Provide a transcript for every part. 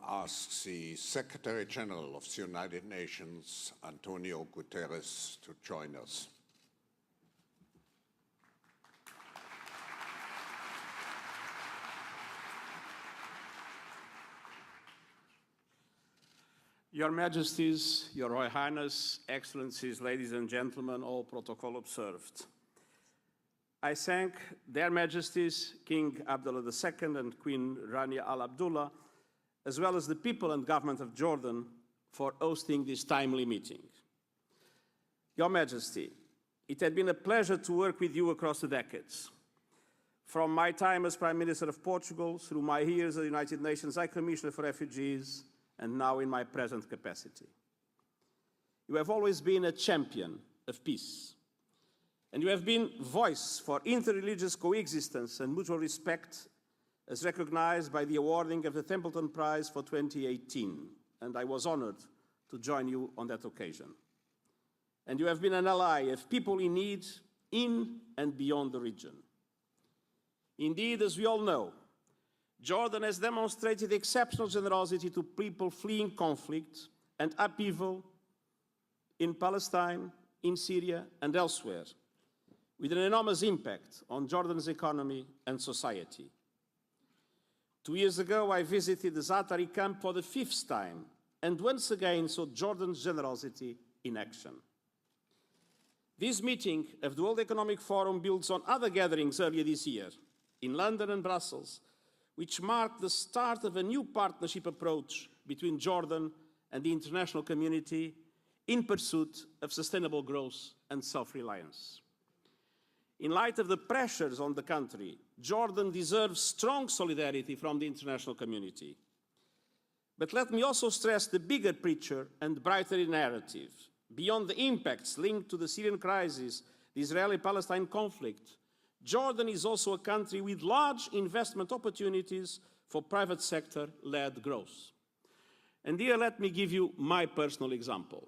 asks the Secretary General of the United Nations, António Guterres, to join us. Your Majesties, Your Royal Highness, Excellencies, ladies and gentlemen, all protocol observed. I thank Their Majesties, King Abdullah II and Queen Rania Al Abdullah, as well as the people and government of Jordan for hosting this timely meeting. Your Majesty, it had been a pleasure to work with you across the decades. From my time as Prime Minister of Portugal, through my years as the United Nations High Commissioner for Refugees, and now in my present capacity. You have always been a champion of peace, and you have been voice for interreligious coexistence and mutual respect, as recognized by the awarding of the Templeton Prize for 2018, and I was honored to join you on that occasion. And you have been an ally of people in need in and beyond the region. Indeed, as we all know, Jordan has demonstrated exceptional generosity to people fleeing conflict and upheaval in Palestine, in Syria, and elsewhere, with an enormous impact on Jordan's economy and society. 2 years ago, I visited the Zaatari camp for the 5th time, and once again saw Jordan's generosity in action. This meeting of the World Economic Forum builds on other gatherings earlier this year, in London and Brussels, which marked the start of a new partnership approach between Jordan and the international community in pursuit of sustainable growth and self-reliance. In light of the pressures on the country, Jordan deserves strong solidarity from the international community. But let me also stress the bigger picture and brighter narrative. Beyond the impacts linked to the Syrian crisis, the Israeli-Palestine conflict, Jordan is also a country with large investment opportunities for private sector-led growth. And here, let me give you my personal example.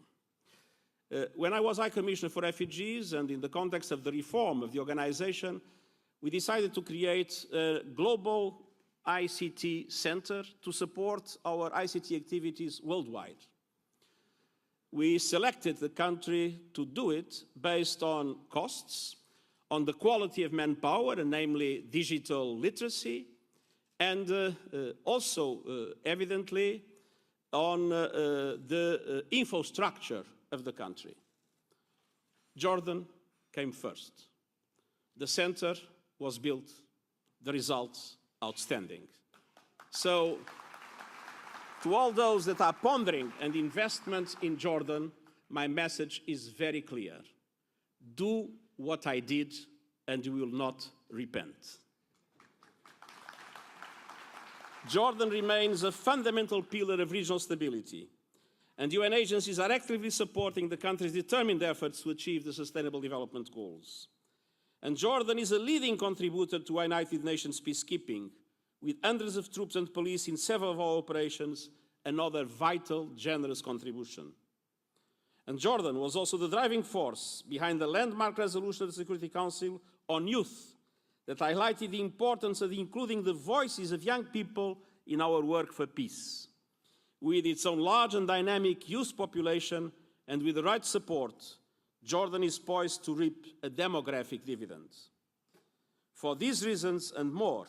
When I was High Commissioner for Refugees, and in the context of the reform of the organization, we decided to create a global ICT center to support our ICT activities worldwide. We selected the country to do it based on costs, on the quality of manpower, and namely digital literacy, and also, evidently, on the infrastructure of the country. Jordan came first. The center was built, the results outstanding. So, to all those that are pondering an investment in Jordan, my message is very clear. Do what I did, and you will not repent. Jordan remains a fundamental pillar of regional stability, and UN agencies are actively supporting the country's determined efforts to achieve the Sustainable Development Goals. And Jordan is a leading contributor to United Nations peacekeeping, with hundreds of troops and police in several of our operations, another vital, generous contribution. And Jordan was also the driving force behind the landmark resolution of the Security Council on youth that highlighted the importance of including the voices of young people in our work for peace. With its own large and dynamic youth population and with the right support, Jordan is poised to reap a demographic dividend. For these reasons and more,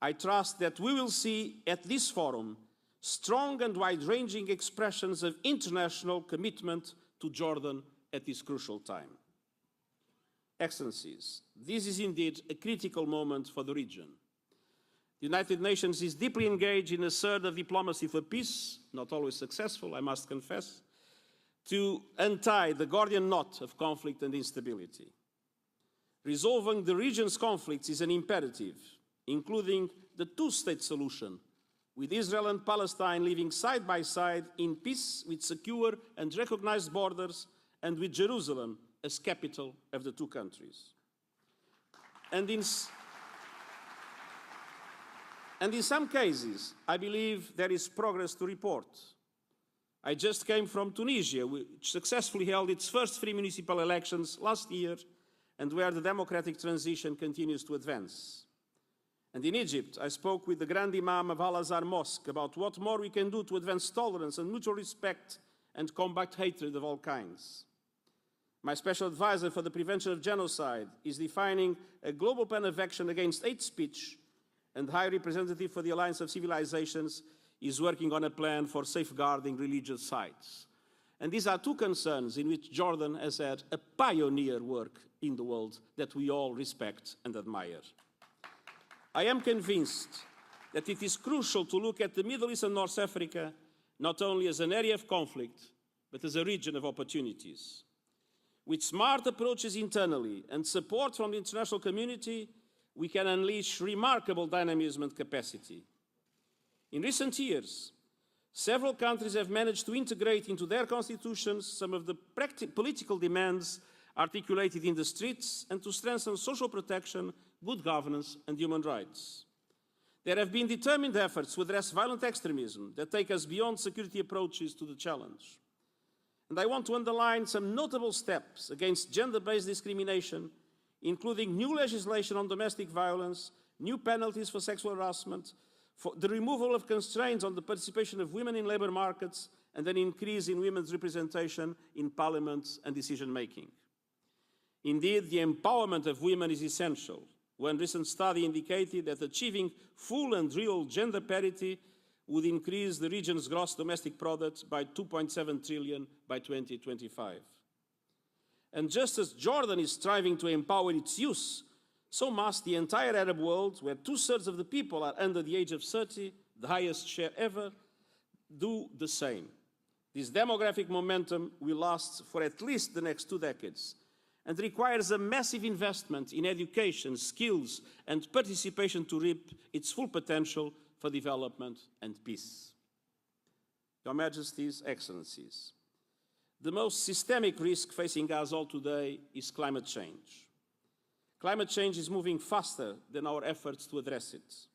I trust that we will see at this forum strong and wide-ranging expressions of international commitment to Jordan at this crucial time. Excellencies, this is indeed a critical moment for the region. The United Nations is deeply engaged in a surge of diplomacy for peace, not always successful, I must confess, to untie the Gordian knot of conflict and instability. Resolving the region's conflicts is an imperative, including the two-state solution, with Israel and Palestine living side by side in peace with secure and recognized borders, and with Jerusalem as capital of the two countries. And in some cases, I believe there is progress to report. I just came from Tunisia, which successfully held its first free municipal elections last year, and where the democratic transition continues to advance. And in Egypt, I spoke with the Grand Imam of Al-Azhar Mosque about what more we can do to advance tolerance and mutual respect and combat hatred of all kinds. My special advisor for the prevention of genocide is defining a global plan of action against hate speech, and High Representative for the Alliance of Civilizations is working on a plan for safeguarding religious sites. And these are two concerns in which Jordan has had a pioneer work in the world that we all respect and admire. I am convinced that it is crucial to look at the Middle East and North Africa not only as an area of conflict, but as a region of opportunities. With smart approaches internally and support from the international community, we can unleash remarkable dynamism and capacity. In recent years, several countries have managed to integrate into their constitutions some of the political demands articulated in the streets and to strengthen social protection, good governance, and human rights. There have been determined efforts to address violent extremism that take us beyond security approaches to the challenge. And I want to underline some notable steps against gender-based discrimination, including new legislation on domestic violence, new penalties for sexual harassment, for the removal of constraints on the participation of women in labour markets, and an increase in women's representation in parliament and decision-making. Indeed, the empowerment of women is essential. One recent study indicated that achieving full and real gender parity would increase the region's gross domestic product by 2.7 trillion by 2025. And just as Jordan is striving to empower its youth, so must the entire Arab world, where 2/3 of the people are under the age of 30, the highest share ever, do the same. This demographic momentum will last for at least the next 2 decades and requires a massive investment in education, skills, and participation to reap its full potential for development and peace. Your Majesties, Excellencies, the most systemic risk facing us all today is climate change. Climate change is moving faster than our efforts to address it.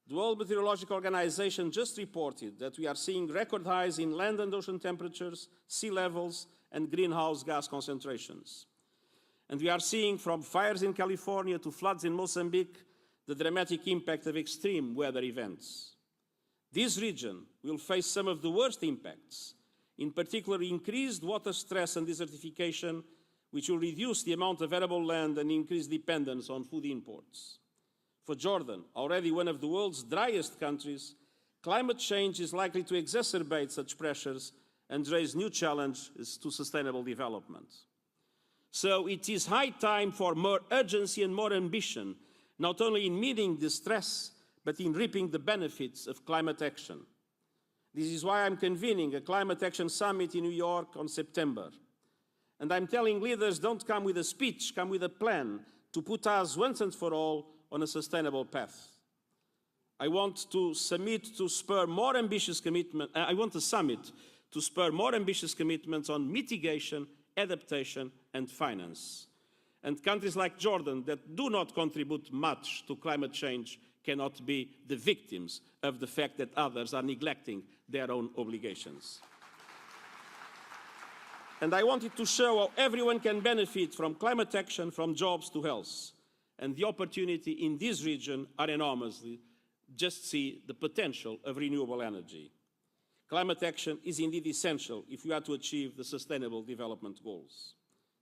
The World Meteorological Organization just reported that we are seeing record highs in land and ocean temperatures, sea levels, and greenhouse gas concentrations. And we are seeing, from fires in California to floods in Mozambique, the dramatic impact of extreme weather events. This region will face some of the worst impacts, in particular increased water stress and desertification, which will reduce the amount of arable land and increase dependence on food imports. For Jordan, already one of the world's driest countries, climate change is likely to exacerbate such pressures and raise new challenges to sustainable development. So it is high time for more urgency and more ambition, not only in meeting the stress, but in reaping the benefits of climate action. This is why I'm convening a Climate Action Summit in New York on September. And I'm telling leaders, don't come with a speech, come with a plan to put us once and for all on a sustainable path. I want a summit to spur more ambitious commitments on mitigation, adaptation, and finance. And countries like Jordan that do not contribute much to climate change cannot be the victims of the fact that others are neglecting their own obligations. And I wanted to show how everyone can benefit from climate action, from jobs to health. And the opportunity in this region are enormously. Just see the potential of renewable energy. Climate action is indeed essential if we are to achieve the Sustainable Development Goals.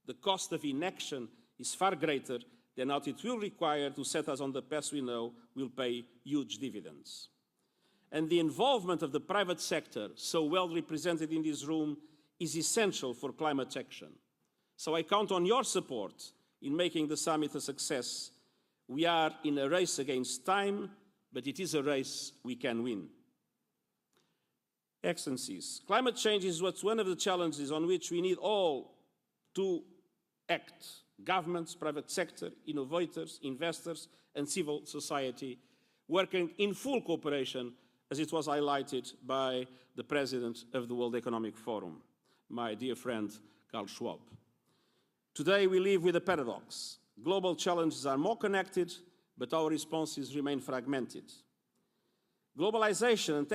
The cost of inaction is far greater than what it will require to set us on the path we know will pay huge dividends. And the involvement of the private sector, so well represented in this room, is essential for climate action. So I count on your support in making the summit a success. We are in a race against time, but it is a race we can win. Excellencies, climate change is one of the challenges on which we need all to act. Governments, private sector, innovators, investors, and civil society working in full cooperation, as it was highlighted by the President of the World Economic Forum, my dear friend Karl Schwab. Today we live with a paradox. Global challenges are more connected, but our responses remain fragmented. Globalization and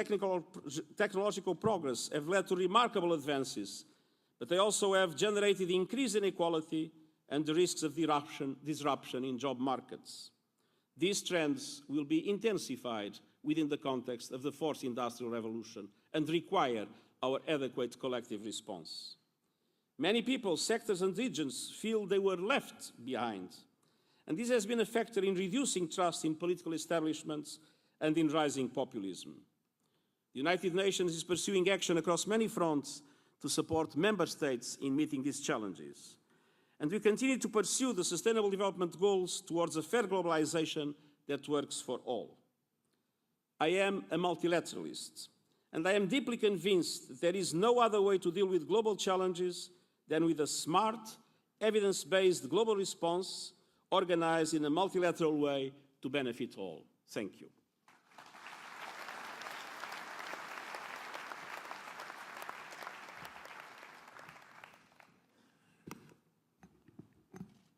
technological progress have led to remarkable advances, but they also have generated increased inequality and the risks of disruption in job markets. These trends will be intensified within the context of the fourth industrial revolution and require our adequate collective response. Many people, sectors and regions feel they were left behind, and this has been a factor in reducing trust in political establishments and in rising populism. The United Nations is pursuing action across many fronts to support member states in meeting these challenges. And we continue to pursue the Sustainable Development Goals towards a fair globalization that works for all. I am a multilateralist, and I am deeply convinced that there is no other way to deal with global challenges than with a smart, evidence-based global response organized in a multilateral way to benefit all. Thank you.